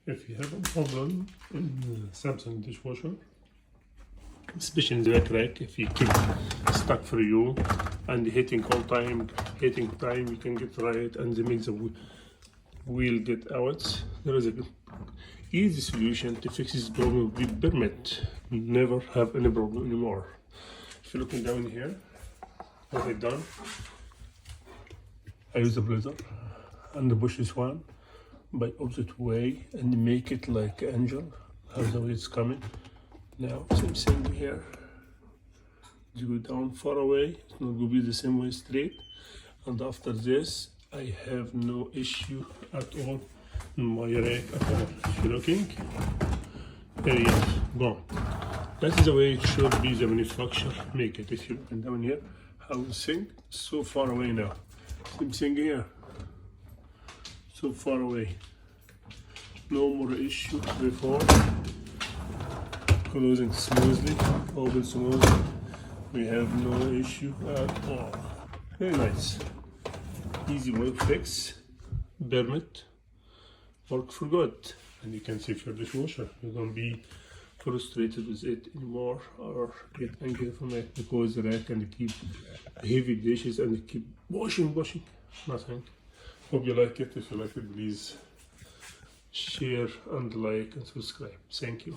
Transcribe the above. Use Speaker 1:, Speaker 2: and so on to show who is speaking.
Speaker 1: If you have a problem in the Samsung dishwasher, especially in the back rack, if you keep stuck for you and hitting time, you can get right and the makes the wheel get out. There is a easy solution to fix this problem with permit. Never have any problem anymore. If you're looking down here, what I've done, I use a blazzer and push this one by opposite way and make it like an angel. How's the way it's coming. Now same thing here. You go down far away, it's not going to be the same way straight. And after this, I have no issue at all in my rack at all. If you're looking, there it is, gone. That is the way it should be, the manufacturer make it. If you're looking down here, how the thing so far away now. Same thing here, so far away. No more issue before. Closing smoothly, open smoothly. We have no issue at all. Very nice. Easy way fix. Permit. Work for good. And you can save your dishwasher. You don't be frustrated with it anymore or get angry from it because the rack and keep heavy dishes and keep washing. Nothing. Hope you like it. If you like it, please share and like and subscribe. Thank you.